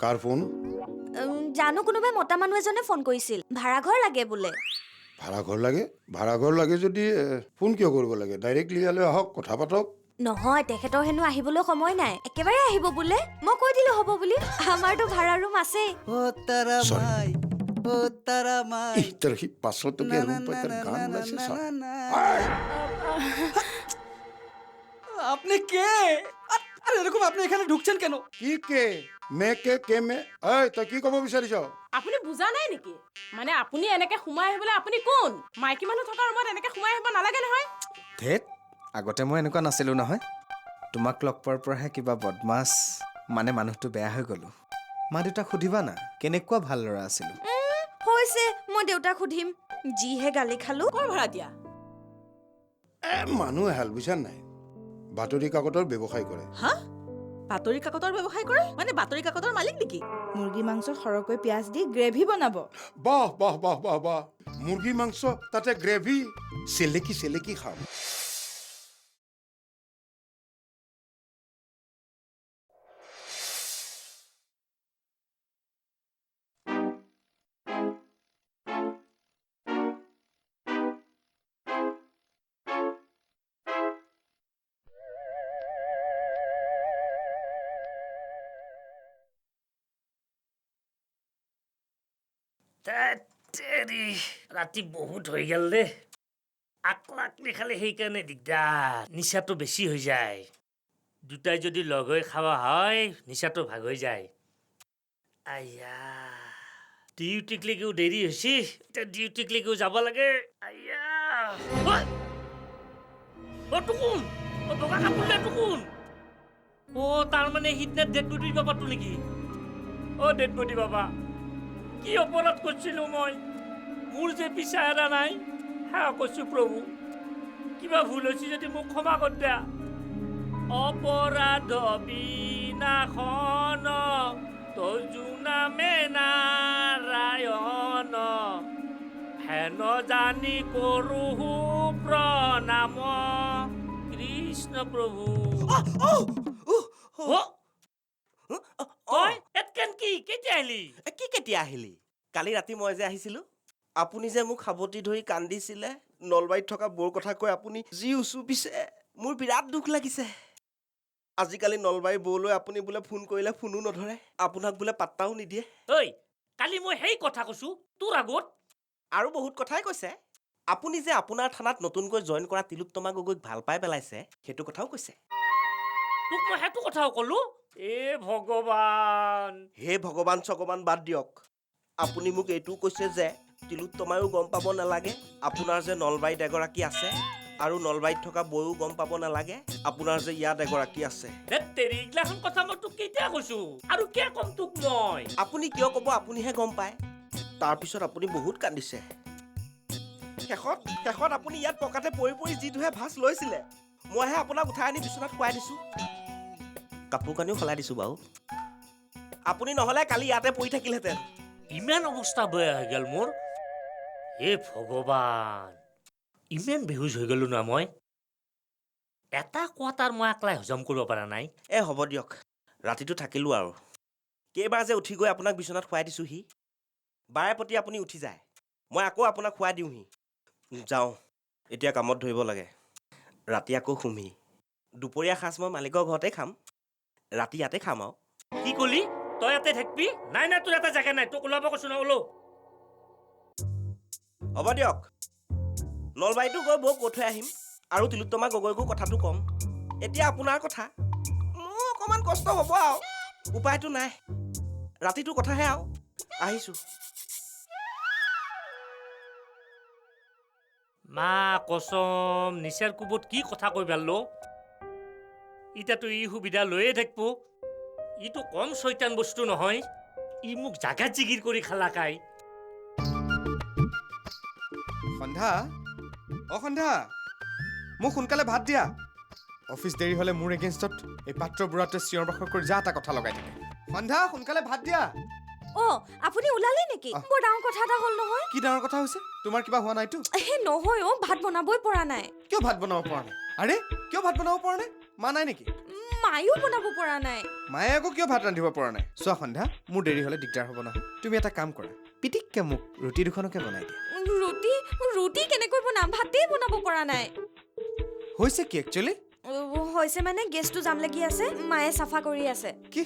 কাৰ phone? জানো কোনোবাই মতা মানুহ এজনে ফোন কৰিছিল ভাড়াঘৰ লাগে বোলে ভাড়াঘৰ লাগে? ভাড়াঘৰ লাগে যদি ফোন কিয় কৰিব লাগে? ডাইৰেক্টলি ইয়ালৈ আহক, কথা পাতক। নহয় তেখেতৰ হেনো আহিবলৈ সময় নাই একেবাৰে আহিব বোলে মই কৈ দিলো হ'ব বুলি আমাৰতো ভাড়া ৰুম আছে সি 500 টকীয়া ৰুম পাই তাৰ গান ওলাইছে চা। আপনি কে? আরে এরকম আপনি এখানে ঢুকছেন কেন? কি কে মে কে মে এই তই কি ক'ব বিচাৰিছ? আপুনি বুজা নাই নেকি মানে আপুনি এনেকে সোমাই আহিবলৈ আপুনি কোন মাইকী মানুহ থকা ৰুমত এনেকে সোমাই আহিব নালাগে নহয় ধেত আগতে মই এনেকুৱা নাছিলোঁ নহয় তোমাক লগ পোৱাৰ পৰাহে কিবা বদমাছ মানে মানুহটো বেয়া হৈ গ'লো মা দেউতাক সুধিবা না কেনেকুৱা ভাল ল'ৰা আছিলোঁ হৈছে মই দেউতাক সুধিম যিহে গালি খালো কৰ ভাড়া দিয়া মানুহ এহাল বুজিছা নাই, বাতৰি কাকতৰ ব্যৱসায় কৰে। হা বাতৰি কাকতৰ ব্যৱসায় কৰে মানে বাতৰি কাকতৰ মালিক নেকি মুৰ্গী মাংসত সৰহকৈ পিয়াজ দি গ্ৰেভি বনাব বাহ বাহ বাহ বাহ বাহ, মুৰ্গী মাংস তাতে গ্ৰেভি, চেলেকি খাম। ৰাতি বহুত হৈ গেল দে আকলি খালে সেইকাৰণে দিগদাৰ নিচাটো বেছি হৈ যায় দুটাই যদি লগ হৈ খাৱা হয় নিচাটো ভাগ হৈ যায় আইয়া ডিউটিকলৈকেও দেৰি হৈছে এতিয়া ডিউটিকলৈকেও যাব লাগে আইয়া টুকুন বগা কাপোৰ টুকুন তাৰমানে সিদিনা ডেড বডি বাবাটো নেকি ডেড বডি বাবা কি অপৰাধ কৰিছিলোঁ মই মোৰ যে পিছা এৰা নাই সেৱা কৈছোঁ প্ৰভু কিবা ভুল হৈছে যদি মোক ক্ষমা কৰি দিয়া অপৰাধ বিনাশন তজু নামে নাৰায়ণ হেন জানি কৰোঁ প্ৰণাম কৃষ্ণ প্ৰভু কি কেতিয়া আহিলি কি কেতিয়া আহিলি কালি ৰাতি মই যে আহিছিলোঁ আপুনি যে মোক সাৱটি ধৰি কান্দিছিলে নলবাৰীত থকা বৌৰ কথা কৈ আপুনি যি উচুপিছে মোৰ বিৰাট দুখ লাগিছে আজিকালি নলবাৰী বৌলৈ আপুনি বোলে ফোন কৰিলে ফোনো নধৰে আপোনাক বোলে পাত্তাও নিদিয়ে ঐ কালি মই সেই কথা কৈছোঁ তোৰ আগত আৰু বহুত কথাই কৈছে আপুনি যে আপোনাৰ থানাত নতুনকৈ জইন কৰা তিলোত্তমা গগৈক ভাল পাই পেলাইছে সেইটো কথাও কৈছে তোক মই সেইটো কথাও ক'লো ভগৱান হে ভগৱান চগৱান বাদ দিয়ক আপুনি মোক এইটোও কৈছে যে তিলোত্তমায়ো গম পাব নালাগে আপোনাৰ যে নলবাৰীত এগৰাকী আছে আৰু নলবাৰীত থকা বৌও গম পাব নালাগে আপোনাৰ যে ইয়াত এগৰাকী আছে এইগিলাখন কথা মই তোক কেতিয়া কৈছোঁ আৰু কিয় ক'ম তোক মই আপুনি কিয় ক'ব আপুনিহে গম পায় তাৰপিছত আপুনি বহুত কান্দিছে শেষত আপুনি ইয়াত পকাতে পৰি পৰি যিটোহে ভাজ লৈছিলে মইহে আপোনাক উঠাই আনি বিচনাত শুৱাই দিছোঁ কাপোৰ কানিও সলাই দিছোঁ বাৰু আপুনি নহ'লে কালি ইয়াতে পৰি থাকিলহেঁতেন ইমান অৱস্থা বেয়া হৈ গ'ল মোৰ হে ভগৱান ইমান বেহুজ হৈ গ'লো না মই এটা কোৱাটাৰ মই একলাই হজম কৰিব পৰা নাই হ'ব দিয়ক ৰাতিটো থাকিলোঁ আৰু কেইবাৰ যে উঠি গৈ আপোনাক বিচনাত শুৱাই দিছোঁহি বাৰে প্ৰতি আপুনি উঠি যায় মই আকৌ আপোনাক শুৱাই দিওঁহি যাওঁ এতিয়া কামত ধৰিব লাগে ৰাতি আকৌ শুমহি দুপৰীয়া সাঁজ মই মালিকৰ ঘৰতে খাম ৰাতি ইয়াতে খাম আৰু কি ক'লি তই ইয়াতে থাকবি নাই তোৰ এটা জেগা নাই তোক ওলাব কৈছোঁ না ওলো হ'ব দিয়ক নলবাৰীতো গৈ বৌক কৈ থৈ আহিম আৰু তিলোত্তমা গগৈকো কথাটো ক'ম এতিয়া আপোনাৰ কথা মোৰ অকণমান কষ্ট হ'ব আৰু উপায়টো নাই ৰাতিটোৰ কথাহে আৰু আহিছোঁ মা কচম নিচাৰ কোবত কি কথা কৈ পেলালো ইতাতো ই সুবিধা লৈয়ে থাকব ইটো কম চৈতান বস্তু নহয় ই মোক জাগাত জিগিৰ কৰি খালাকাই সন্ধ্যা সন্ধ্যা মোক সোনকালে ভাত দিয়া অফিচ দেৰি হ'লে মোৰ এগেইনষ্টত এই পাত্ৰ বুঢ়াটোৱে চিঞৰ বাখৰ কৰি যা এটা কথা লগাই থাকে সন্ধ্যা সোনকালে ভাত দিয়া আপুনি ওলালে নেকি বৰ ডাঙৰ কথা এটা হ'ল নহয় কি ডাঙৰ কথা হৈছে তোমাৰ কিবা হোৱা নাইতো নহয় ভাত বনাবই পৰা নাই কিয় ভাত বনাব পৰা নাই আৰে কিয় ভাত বনাব পৰা নাই মা নাই নেকি মায়েও বনাব পৰা নাই। মায়ে আকৌ কিয় ভাত ৰান্ধিব পৰা নাই? চোৱা সন্ধ্যা, মোৰ দেৰি হ'লে দিগদাৰ হ'ব নহয়। তুমি এটা কাম কৰা, পিটিককে মোক ৰুটি দুখনকে বনাই দিয়া। ৰুটি কেনেকৈ বনাম? ভাতেই বনাব পৰা নাই। হৈছে কি একচুৱেলি? হৈছে মানে গেছটো জাম লাগি আছে, মায়ে চাফা কৰি আছে। কি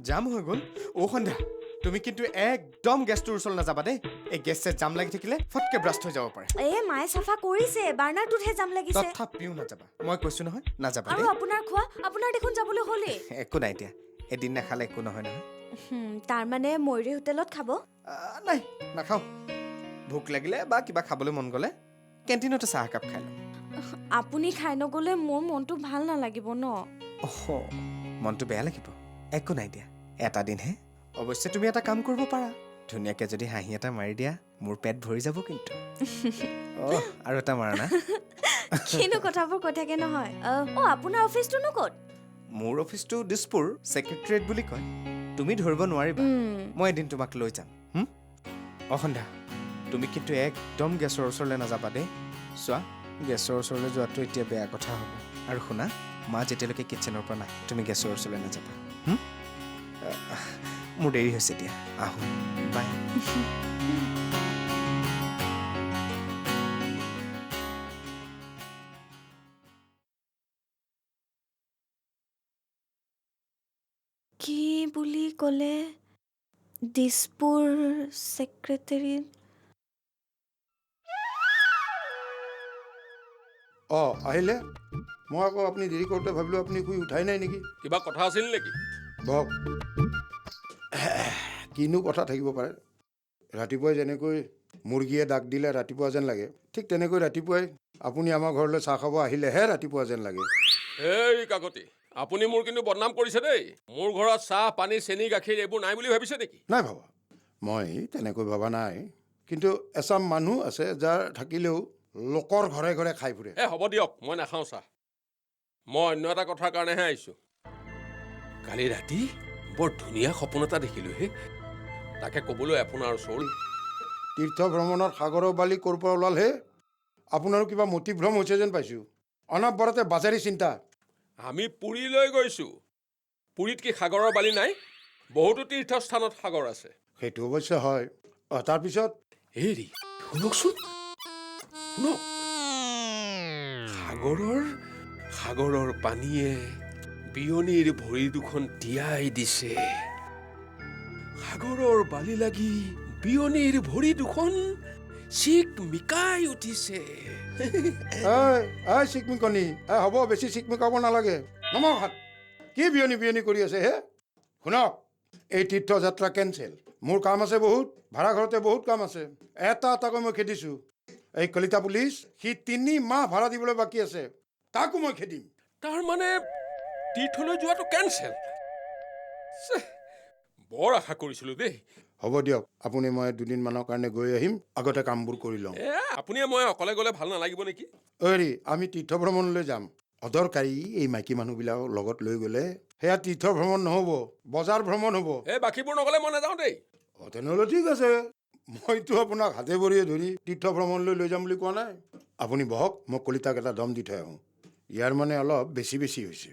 জাম হৈ গ'ল? সন্ধ্যা, তুমি কিন্তু একদম গেছটোৰ ওচৰলৈ নাযাবা দেই। এই গেছে জাম লাগি থাকিলে ফটকে ব্ৰাষ্ট হৈ যাব পাৰে। মায়ে চাফা কৰিছে, বাৰ্ণাৰটোতহে জাম লাগিছে। তথাপিও নাযাবা, মই কৈছো নহয় নাযাবা আৰু দেই। আপোনাৰ খোৱা, আপোনাৰ দেখোন যাবলৈ হ'লেই। একো নাই এতিয়া, এদিন নাখালে একো নহয় নহয়। তাৰমানে ময়ূৰী হোটেলত খাব? নাই নাখাওঁ। ভোক লাগিলে বা কিবা খাবলৈ মন গ'লে কেণ্টিনতে চাহ একাপ খাই ল'ম। আপুনি খাই নগ'লে মোৰ মনটো ভাল নালাগিব ন। মনটো বেয়া লাগিব, একো নাই দিয়া, এটা দিনহে। অৱশ্যে তুমি এটা কাম কৰিব পাৰা, ধুনীয়াকৈ যদি হাঁহি এটা মাৰি দিয়া মোৰ পেট ভৰি যাব কিন্তু। আৰু এটা মাৰা না। কিনো কথাবোৰ কৈ থাকে নহয়। আপোনাৰ অফিচটোনো ক'ত? মোৰ অফিচটো দিছপুৰ ছেক্ৰেটেৰিয়েট বুলি কয়। তুমি ধৰিব নোৱাৰিবা, মই এদিন তোমাক লৈ যাম। সন্ধ্যা, তুমি কিন্তু একদম গেছৰ ওচৰলৈ নাযাবা দেই। চোৱা, গেছৰ ওচৰলৈ যোৱাটো এতিয়া বেয়া কথা হ'ব। আৰু শুনা, মা যেতিয়ালৈকে কিটচেনৰ পৰা নাহে তুমি গেছৰ ওচৰলৈ নাযাবা। মোৰ দেৰি হৈছে দিয়া, আহোঁ, বাই। কি বুলি ক'লে? দিছপুৰ ছেক্ৰেটেৰিয়েট। আহিলে? মই আকৌ আপুনি দেৰি কৰোঁতে ভাবিলোঁ আপুনি শুই উঠাই নাই নেকি? কিবা কথা আছিল নেকি? বহক। কিনো কথা থাকিব পাৰে? ৰাতিপুৱাই যেনেকৈ মুৰ্গীয়ে ডাক দিলে ৰাতিপুৱা যেন লাগে, ঠিক তেনেকৈ ৰাতিপুৱাই আপুনি আমাৰ ঘৰলৈ চাহ খাব আহিলেহে ৰাতিপুৱা যেন লাগে। এই কাকতি, আপুনি মোৰ কিন্তু বদনাম কৰিছে দেই। মোৰ ঘৰত চাহ, পানী, চেনি, গাখীৰ এইবোৰ নাই বুলি ভাবিছে নেকি? নাই ভাবা, মই তেনেকৈ ভবা নাই। কিন্তু এচাম মানুহ আছে যাৰ থাকিলেও লোকৰ ঘৰে ঘৰে খাই ফুৰে। হ'ব দিয়ক, মই নাখাওঁ চাহ। মই অন্য এটা কথাৰ কাৰণেহে আহিছোঁ। কালি ৰাতি বৰ ধুনীয়া সপোন এটা দেখিলোঁ হে, তাকে ক'বলৈ আপোনাৰ ওচৰলৈ। তীৰ্থ ভ্ৰমণত সাগৰৰ বালি ক'ৰ পৰা ওলালহে? আপোনাৰো কিবা মতিভ্ৰম হৈছে যেন পাইছোঁ। অনবৰতে বাজাৰী চিন্তা। আমি পুৰীলৈ গৈছোঁ। পুৰীত কি সাগৰৰ বালি নাই? বহুতো তীৰ্থস্থানত সাগৰ আছে। সেইটো অৱশ্যে হয়। তাৰপিছত হেৰি শুনকচোন, শুনক। সাগৰৰ পানীয়ে বিয়নিৰ ভৰি দুখন তিয়াই দিছে। সাগৰৰ বালি লাগি বিয়নিৰ ভৰি দুখন চিকমিকাই উঠিছে। চিকমিকনি, হ'ব, বেছি চিকমিকাব নালাগে। নমক হাত। কি বিয়নি বিয়নি কৰি আছে হে? শুনক, এই তীৰ্থযাত্ৰা কেঞ্চেল। মোৰ কাম আছে বহুত, ভাড়াঘৰতে বহুত কাম আছে। এটা এটাকৈ মই খেদিছোঁ। এই কলিতা পুলিচ, সি 3 মাহ ভাড়া দিবলৈ বাকী আছে, তাকো মই খেদিম। তাৰমানে তীৰ্থলৈ যোৱাটো কেঞ্চেল? বৰ আশা কৰিছিলোঁ দেই। হ'ব দিয়ক, আপুনি মই 2 দিনমানৰ কাৰণে গৈ আহিম, আগতে কামবোৰ কৰি লওঁ। আপুনিয়ে মই অকলে গ'লে ভাল নালাগিব নেকি? আমি তীৰ্থ ভ্ৰমণলৈ যাম। অদৰকাৰী এই মাইকী মানুহবিলাকক লগত লৈ গ'লে সেয়া তীৰ্থ ভ্ৰমণ নহ'ব, বজাৰ ভ্ৰমণ হ'ব। বাকীবোৰ নগ'লে মই নাযাওঁ দেই। তেনেহ'লে ঠিক আছে। মইতো আপোনাক হাতে ভৰিয়ে ধৰি তীৰ্থ ভ্ৰমণলৈ লৈ যাম বুলি কোৱা নাই। আপুনি বহক, মই কলিতাক এটা দম দি থৈ আহোঁ। ইয়াৰ মানে অলপ বেছি হৈছে।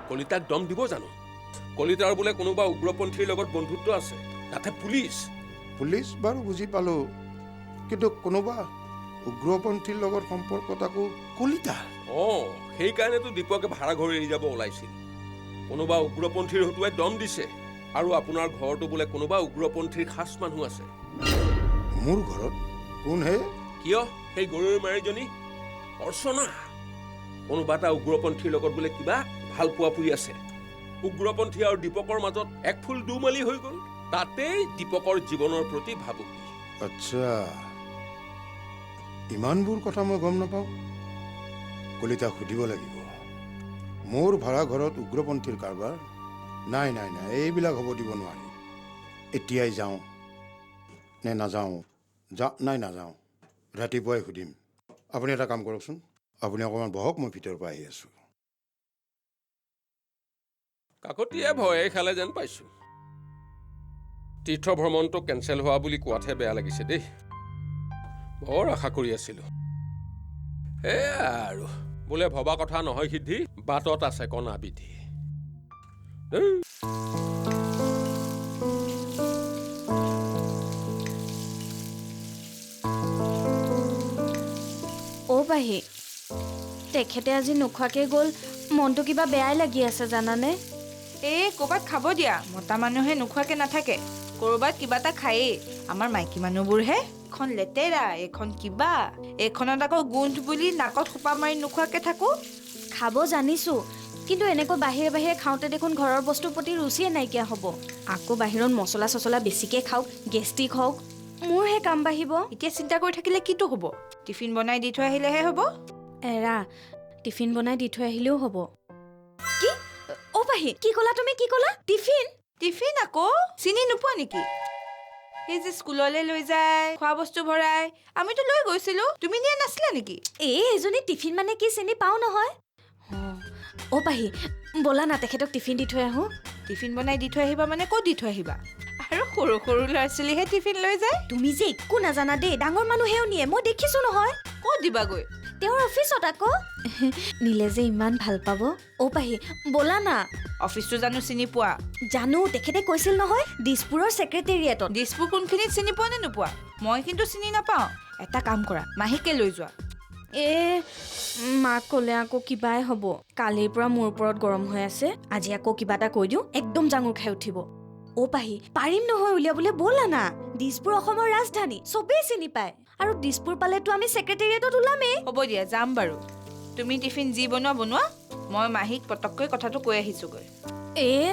কলিতাক দম দিব জানো? কলিতাৰ বোলে কোনোবা উগ্ৰপন্থীৰ লগত বন্ধুত্ব আছে, তাতে পুলিচ বাৰু বুজি পালোঁ, কিন্তু কোনোবা উগ্ৰপন্থীৰ লগত সম্পৰ্ক তাকো কলিতা। সেইকাৰণেতো দীপকে ভাড়াঘৰ এৰি যাব ওলাইছিল। কোনোবা উগ্ৰপন্থীৰ হতুৱাই দম দিছে, আৰু আপোনাৰ ঘৰতো বোলে কোনোবা উগ্ৰপন্থীৰ খাচ মানুহ আছে। মোৰ ঘৰত? কোন হে? কিয়, সেই গৰুৰ মাৰিজনী অৰ্চনা। কোনোবা এটা উগ্ৰপন্থীৰ লগত বোলে কিবা ভাল পোৱা পুৰি আছে। উগ্ৰপন্থী আৰু দীপকৰ মাজত এক ফুল দুমালি হৈ গ'ল। তাতেই দীপকৰ জীৱনৰ প্ৰতি ভাবুকি। আচ্ছা, ইমানবোৰ কথা মই গম নাপাওঁ। কলিতাক সুধিব লাগিব। মোৰ ভাড়া ঘৰত উগ্ৰপন্থীৰ কাৰবাৰ? নাই, এইবিলাক হ'ব দিব নোৱাৰি। এতিয়াই যাওঁ নে নাযাওঁ? নাযাওঁ, ৰাতিপুৱাই সুধিম। আপুনি এটা কাম কৰকচোন, আপুনি অকণমান বহক, মই ভিতৰৰ পৰা আহি আছোঁ। কাকতিয়ে ভয়ে খালে যেন পাইছোঁ। তীৰ্থ ভ্ৰমণটো কেঞ্চেল হোৱা বুলি কোৱাতহে বেয়া লাগিছে দেই। বৰ আশা কৰি আছিলোঁ। আৰু বোলে ভবা কথা নহয় সিদ্ধি, বাটত আছে কণা বিধি। অ' পাহি, তেখেতে আজি নোখোৱাকৈ গ'ল, মনটো কিবা বেয়াই লাগি আছে জানানে। এই ক'ৰবাত খাব দিয়া, মতা মানুহে নোখোৱাকে নাথাকে, ক'ৰবাত কিবা এটা খায়েই। আমাৰ মাইকী মানুহবোৰহে এখন লেতেৰা, এখন কিবা, এইখনত আকৌ গোন্ধ বুলি নাকত সোপা মাৰি নোখোৱাকে থাকো। খাব জানিছোঁ, কিন্তু এনেকৈ বাহিৰে বাহিৰে খাওঁতে দেখোন ঘৰৰ বস্তুৰ প্ৰতি ৰুচিয়ে নাইকিয়া হ'ব। আকৌ বাহিৰত মছলা চছলা বেছিকৈ খাওক, গেষ্ট্ৰিক হওক, মোৰহে কাম বাঢ়িব। এতিয়া চিন্তা কৰি থাকিলে কিটো হ'ব? টিফিন বনাই দি থৈ আহিলেহে হ'ব। এৰা, টিফিন বনাই দি থৈ আহিলেও হ'ব। কি? অ' পাহি, কি ক'লা তুমি, কি ক'লা? টিফিন? টিফিন আকৌ চিনি নোপোৱা নেকি? এই যে স্কুললৈ লৈ যায়, খোৱা বস্তু ভৰাই, আমিতো লৈ গৈছিলো, তুমি নিয়া নাছিলা নেকি? এইজনী টিফিন মানে কি চিনি পাওঁ নহয়। অ' পাহি, ব'লা না তেখেতক টিফিন দি থৈ আহোঁ। টিফিন বনাই দি থৈ আহিবা মানে ক'ত দি থৈ আহিবা? আৰু সৰু সৰু ল'ৰা ছোৱালীহে টিফিন লৈ যায়। তুমি যে একো নাজানা দেই, ডাঙৰ মানুহেও নিয়ে, মই দেখিছোঁ নহয়। ক'ত দিবাগৈ? তেওঁৰ অফিচত আকৌ। নিলে যে ইমান ভাল পাব। অ' পাহি, ব'লা না। অফিচটো জানো চিনি পোৱা? জানো, তেখেতে কৈছিল নহয় দিছপুৰৰ ছেক্ৰেটেৰিয়েটত। দিছপুৰ কোনখিনিত চিনি পোৱা নে নোপোৱা? মই কিন্তু চিনি নাপাওঁ। এটা কাম কৰা, মাহীকে লৈ যোৱা। মাক ক'লে আকৌ কিবাই হ'ব। কালিৰ পৰা মোৰ ওপৰত গৰম হৈ আছে, আজি আকৌ কিবা এটা কৈ দিওঁ, একদম জাঙুৰ খাই উঠিব। অ' পাহি, পাৰিম নহয় উলিয়াবলৈ, ব'লা না। দিছপুৰ অসমৰ ৰাজধানী, চবেই চিনি পায়। আৰু দিছপুৰ পালেতো আমি ছেক্ৰেটেৰিয়েটত ওলামেই। হ'ব দিয়া, যাম বাৰু। তুমি টিফিন যি বনোৱা বনোৱা, মই মাহীক পটককৈ কথাটো কৈ আহিছোগৈ।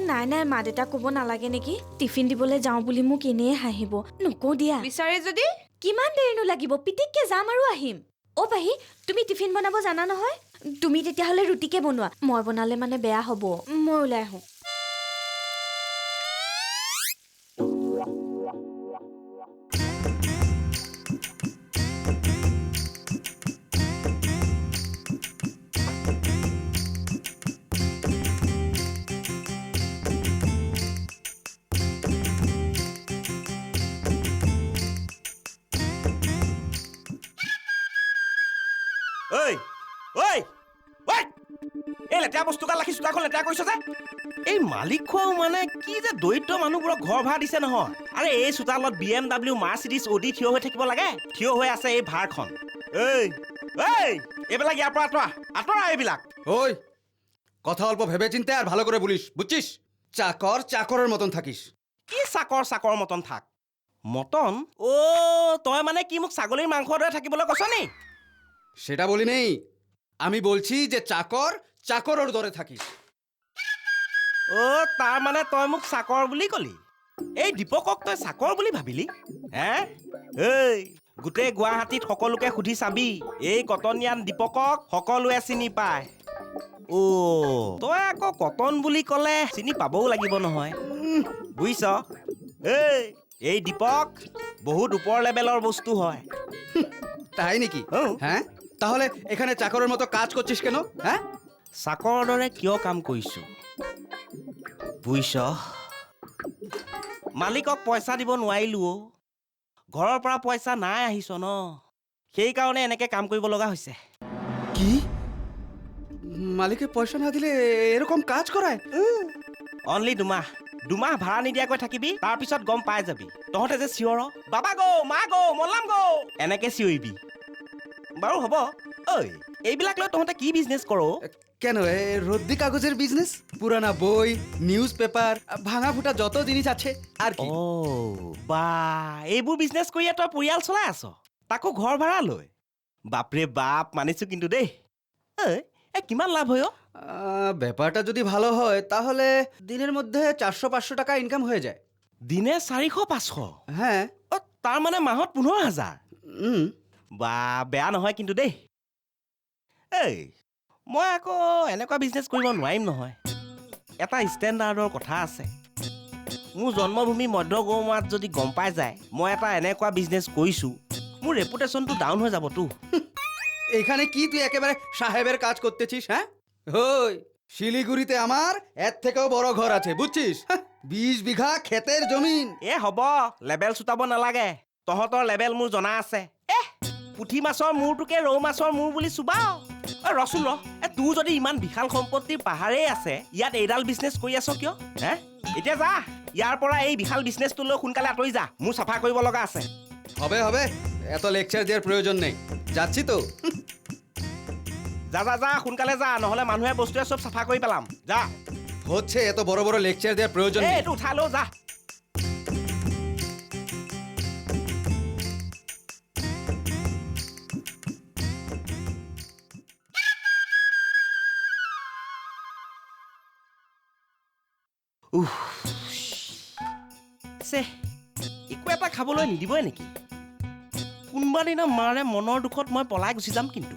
নাই নাই, মা দেউতাক ক'ব নালাগে নেকি? টিফিন দিবলৈ যাওঁ বুলি মোক এনেই হাঁহিব, নকওঁ দিয়া। বিচাৰে যদি কিমান দেৰিনো লাগিব, পিটিককে যাম আৰু আহিম। অ' পাহি, তুমি টিফিন বনাব জানা নহয়? তুমি তেতিয়াহ'লে ৰুটিকে বনোৱা, মই বনালে মানে বেয়া হ'ব। মই ওলাই আহোঁ। ঐ ঐ ঐ, এই লেতেৰা বস্তুগাল ৰাখি চোতালখন লেতেৰা কৰিছ যে। এই মালিক খোৱাও মানে কি যে দৰিদ্ৰ মানুহবোৰক ঘৰ ভাড়া দিছে নহয়। আৰে এই চোতালত BMW, মাৰ্চিডিছ, অডি থিয় হৈ থাকিব লাগে, থিয় হৈ আছে এই ভাড়খন। এইবিলাক ইয়াৰ পৰা আঁতৰা এইবিলাক। ওই কথা অল্প ভেবে চিন্তে আৰ ভালো কৰে বলিস, বুঝছিস? চাকৰ চাকৰেৰ মতন থাকিস। কি চাকৰ মতন থাক? মতন? তই মানে কি মোক ছাগলীৰ মাংসৰ দৰে থাকিবলৈ কৈছ নি? সেটা বলি নেই, আমি বলছি যে চাকৰ চাকৰেৰ দৰে থাকিস। তাৰ মানে তই মোক চাকৰ বুলি কলি? এই দীপকক তই চাকৰ বুলি ভাবিলি? গোটেই গুৱাহাটীত সকলোকে সুধি চাবি, এই কটনিয়ান দীপকক সকলোৱে চিনি পায়। তই আকৌ কটন বুলি ক'লে চিনি পাবও লাগিব নহয়, বুজিছ? এই দীপক বহুত ওপৰ লেভেলৰ বস্তু হয়। তাই নাকি? হ্যাঁ, তাহলে এখানে চাকৰেৰ মতো কাজ কৰছিস কেন? হ্যাঁ, চাকৰৰ দৰে কিয় কাম কৰিছো বুজিছ? মালিকক পইচা দিব নোৱাৰিলো। ঘৰৰ পৰা পইচা নাই আহিছ ন, সেইকাৰণে এনেকে কাম কৰিব লগা হৈছে। কি মালিকে পয়সা না দিলে এৰকম কাজ কৰায়? অনলি দুমাহ ভাড়া নিদিয়াকৈ থাকিবি, তাৰপিছত গম পাই যাবি। তহঁতে যে চিঞৰ, বাবা গো, মা গো, মলাম গো, এনেকে চিঞৰিবি। বাৰু হ'ব। এইবিলাক লৈ তহঁতে কি বিজনেছ কৰ? কেন ৰদ্দি কাগজেৰ বিজনেস, পুৰানা বই, নিউজ পেপাৰ, ভাঙা ফুটা যত জিনিস আছে আৰ কি। বা এইবোৰ বিজনেছ কৰিয়ে তই পৰিয়াল চলাই আছ, তাকো ঘৰ ভাড়া লৈ? বাপৰে বাপ, মানিছো কিন্তু দেই। কিমান লাভ হয়? ব্যাপারটা যদি ভালো হয় তাহলে দিনের মধ্যে 400-500 টাকা ইনকাম হয়ে যায়। দিনে 400-500? হ্যাঁ। তাৰ মানে মাহত 15,000? বা বেয়া নহয় কিন্তু দেই। মই আকৌ এনেকুৱা বিজনেছ কৰিব নোৱাৰিম নহয়। এটা ষ্টেণ্ডাৰ্ডৰ কথা আছে। মোৰ জন্মভূমি মধ্য গৌমাত যদি গম পাই যায় মই এটা এনেকুৱা বিজনেছ কৰিছোঁ, মোৰ ৰেপুটেশ্যনটো ডাউন হৈ যাবতো। এখানে কি তুই একেবারে সাহেবের কাজ করতেছিস? হ্যাঁ, ওই শিলিগুড়িতে আমার এর থেকেও বড় ঘর আছে, বুঝছিস? 20 বিঘা ক্ষেতের জমিন। হ'ব, লেবেল চুটাব নালাগে। তহঁতৰ লেবেল মোৰ জনা আছে। পুঠি মাছৰ মূৰটোকে ৰৌ মাছৰ মূৰ বুলি চুবাও। ৰচোন ৰ তোৰ যদি ইমান বিশাল সম্পত্তিৰ পাহাৰেই আছে ইয়াত এইডাল বিজনেছ কৰি আছ কিয় হে এতিয়া যা ইয়াৰ পৰা এই বিশাল বিজনেছটো লৈ সোনকালে আঁতৰি যা মোৰ চাফা কৰিব লগা আছে হবে হবে এত লেকচার দেওয়ার প্রয়োজন নেই যাচ্ছি তো যা যা যা সোনকালে যা নহ'লে মানুহে বস্তুৱে চব চাফা কৰি পেলাম যা হচ্ছে এত বড় বড় লেকচার দেওয়ার প্রয়োজন নেই এইটো উঠাই লও যা একো এটা খাবলৈ নিদিবই নেকি কোনোবা দিনা মাৰে মনৰ দুখত মই পলাই গুচি যাম কিন্তু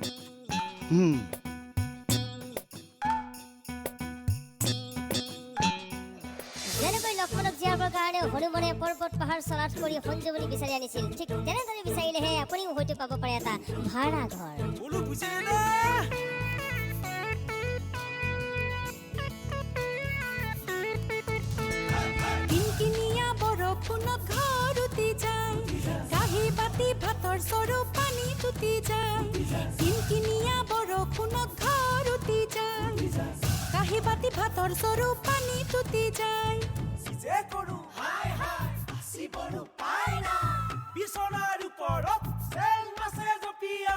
যেনেকৈ লক্ষ্মণক জীয়াবৰ কাৰণে হনুমানে পৰ্বত পাহাৰ চলাথ কৰি সঞ্জীৱনী বিচাৰি আনিছিল ঠিক তেনেদৰে বিচাৰিলেহে আপুনিও হয়তো পাব পাৰে এটা ভাড়া ঘৰ কিনকিনিয়া বৰষুণত ঘৰ উটি যায় কাঁহী বাতি ভাতৰ চৰু পানী টুটি যায় কিনকিনিয়া বৰষুণত ঘৰ উটি যায় কাঁহী বাতি ভাতৰ চৰু পানী টুটি যায় বিছনাৰ ওপৰত চেল মাছে জপিয়া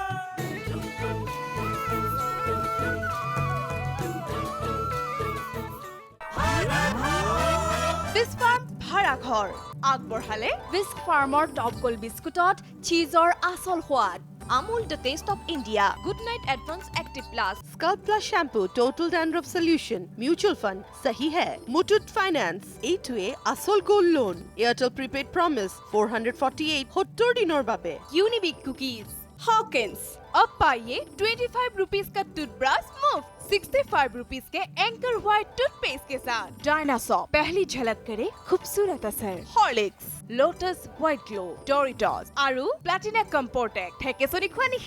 বিস্ক ফাৰ্ম ভাড়াঘৰ আগবঢ়ালে বিস্ক ফাৰ্মৰ টপ গোল্ড বিস্কুটত চীজৰ আচল সোৱাদ Amul the taste of India good night advance active plus scalp plus shampoo total dandruff solution mutual fund सही है मुथूट फाइनेंस এইটোৱে আসল গোল্ড লোন এয়াৰটেল প্ৰিপেইড প্ৰমিস 448 70 দিনৰ বাবে यूनिबिक कुकीज हॉकिंस अब पाइए 25 रुपीस का टूथब्रश मुफ्त 65 रुपीस के एंकर व्हाइट टूथपेस्ट के साथ डायनासोर पहली झलक करे खूबसूरत असर हॉर्लिक्स लोटस व्हाइट ग्लो डोरिटॉस आरु प्लैटिना कंपोर्टेक ठेकेसरी खुआनी